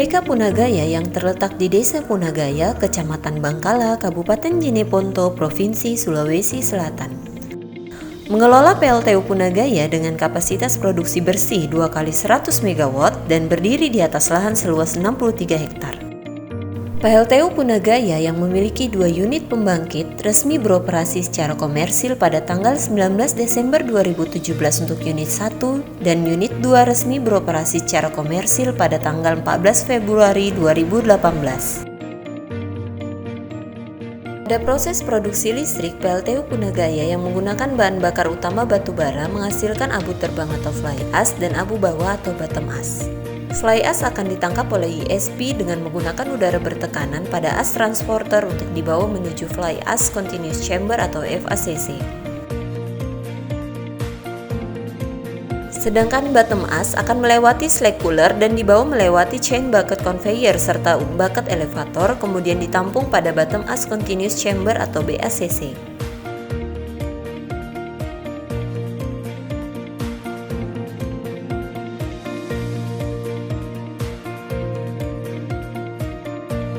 UPK Punagaya yang terletak di Desa Punagaya, Kecamatan Bangkala, Kabupaten Jeneponto, Provinsi Sulawesi Selatan. Mengelola PLTU Punagaya dengan kapasitas produksi bersih 2 kali 100 MW dan berdiri di atas lahan seluas 63 hektar. PLTU Punagaya yang memiliki 2 unit pembangkit resmi beroperasi secara komersil pada tanggal 19 Desember 2017 untuk unit 1 dan unit 2 resmi beroperasi secara komersil pada tanggal 14 Februari 2018. Pada proses produksi listrik, PLTU Punagaya yang menggunakan bahan bakar utama batu bara menghasilkan abu terbang atau fly ash dan abu bawah atau bottom ash. Fly ash akan ditangkap oleh ISP dengan menggunakan udara bertekanan pada ash transporter untuk dibawa menuju fly ash continuous chamber atau FACC. Sedangkan bottom ash akan melewati slag cooler dan dibawa melewati chain bucket conveyor serta bucket elevator, kemudian ditampung pada bottom ash continuous chamber atau BACC.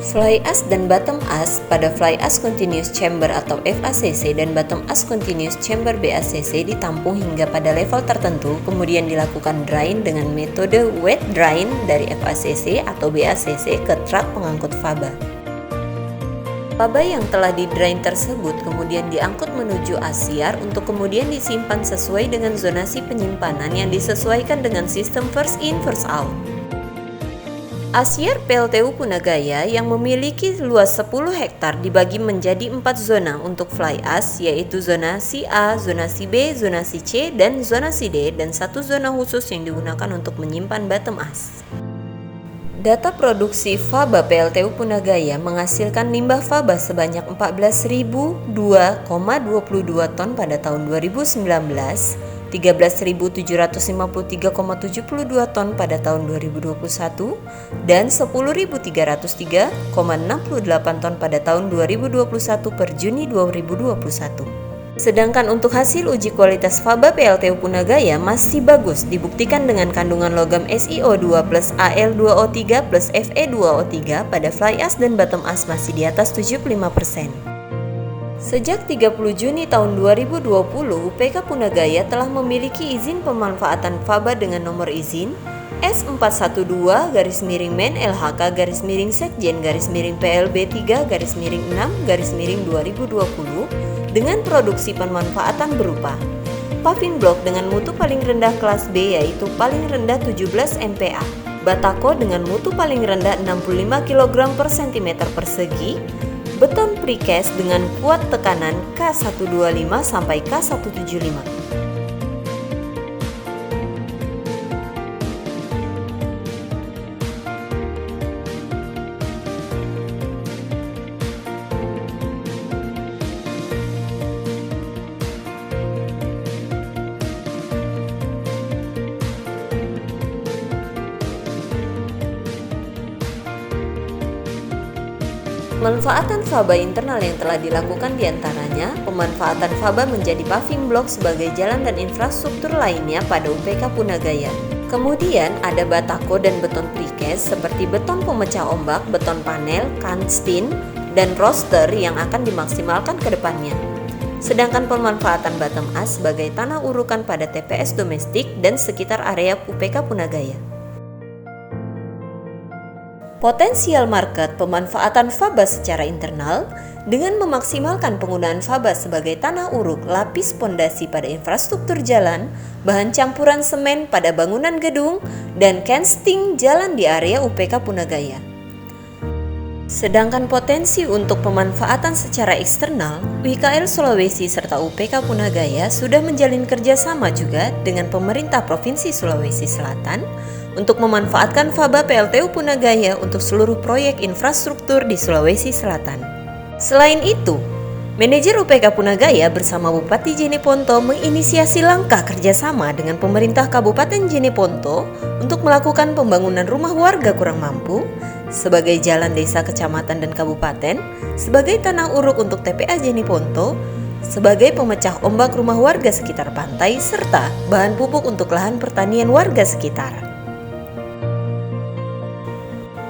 Fly ash dan bottom ash pada fly ash continuous chamber atau FACC dan bottom ash continuous chamber BACC ditampung hingga pada level tertentu, kemudian dilakukan drain dengan metode wet drain dari FACC atau BACC ke truk pengangkut faba. Faba yang telah di-drain tersebut kemudian diangkut menuju asyar untuk kemudian disimpan sesuai dengan zonasi penyimpanan yang disesuaikan dengan sistem first in first out. Asyar PLTU Punagaya yang memiliki luas 10 hektar dibagi menjadi 4 zona untuk fly ash, yaitu zonasi A, zonasi B, zonasi C, dan zonasi D, dan 1 zona khusus yang digunakan untuk menyimpan bottom ash. Data produksi faba PLTU Punagaya menghasilkan limbah faba sebanyak 14.002,22 ton pada tahun 2019, 13.753,72 ton pada tahun 2021, dan 10.303,68 ton pada tahun 2021 per Juni 2021. Sedangkan untuk hasil uji kualitas faba PLTU Punagaya masih bagus, dibuktikan dengan kandungan logam SiO2 plus Al2O3 plus Fe2O3 pada fly ash dan bottom ash masih di atas 75%. Sejak 30 Juni tahun 2020, UPK Punagaya telah memiliki izin pemanfaatan faba dengan nomor izin S412-Men LHK-PLB3-PLB6-6-2020 dengan produksi pemanfaatan berupa paving block dengan mutu paling rendah kelas B yaitu paling rendah 17 MPa, batako dengan mutu paling rendah 65 kg per cm persegi, beton precast dengan kuat tekanan K125 sampai K175. Pemanfaatan faba internal yang telah dilakukan diantaranya pemanfaatan faba menjadi paving block sebagai jalan dan infrastruktur lainnya pada UPK Punagaya. Kemudian ada batako dan beton precast seperti beton pemecah ombak, beton panel, kanstin, dan roster yang akan dimaksimalkan ke depannya. Sedangkan pemanfaatan bottom ash sebagai tanah urukan pada TPS domestik dan sekitar area UPK Punagaya. Potensial market pemanfaatan faba secara internal dengan memaksimalkan penggunaan faba sebagai tanah uruk, lapis pondasi pada infrastruktur jalan, bahan campuran semen pada bangunan gedung, dan casting jalan di area UPK Punagaya. Sedangkan potensi untuk pemanfaatan secara eksternal, UIKL Sulawesi serta UPK Punagaya sudah menjalin kerjasama juga dengan pemerintah Provinsi Sulawesi Selatan untuk memanfaatkan faba PLTU Punagaya untuk seluruh proyek infrastruktur di Sulawesi Selatan. Selain itu, manajer UPK Punagaya bersama Bupati Jeneponto menginisiasi langkah kerjasama dengan pemerintah Kabupaten Jeneponto untuk melakukan pembangunan rumah warga kurang mampu sebagai jalan desa, kecamatan, dan kabupaten, sebagai tanah uruk untuk TPA Jeneponto, sebagai pemecah ombak rumah warga sekitar pantai, serta bahan pupuk untuk lahan pertanian warga sekitar.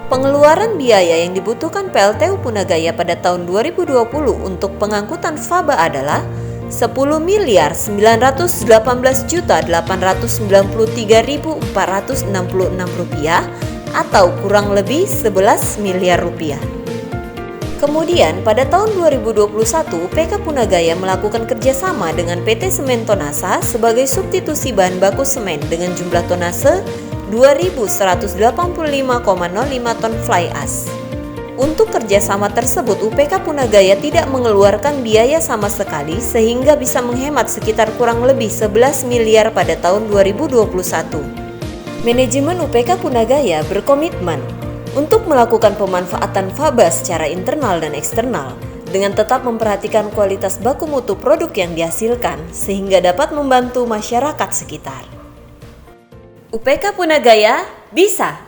Pengeluaran biaya yang dibutuhkan PLTU Punagaya pada tahun 2020 untuk pengangkutan faba adalah 10.918.893.466 rupiah atau kurang lebih 11 miliar rupiah. Kemudian pada tahun 2021 UPK Punagaya melakukan kerjasama dengan PT Semen Tonasa sebagai substitusi bahan baku semen dengan jumlah tonase 2.185,05 ton fly ash. Untuk kerjasama tersebut, UPK Punagaya tidak mengeluarkan biaya sama sekali sehingga bisa menghemat sekitar kurang lebih 11 miliar pada tahun 2021. Manajemen UPK Punagaya berkomitmen untuk melakukan pemanfaatan faba secara internal dan eksternal dengan tetap memperhatikan kualitas baku mutu produk yang dihasilkan sehingga dapat membantu masyarakat sekitar. UPK Punagaya bisa!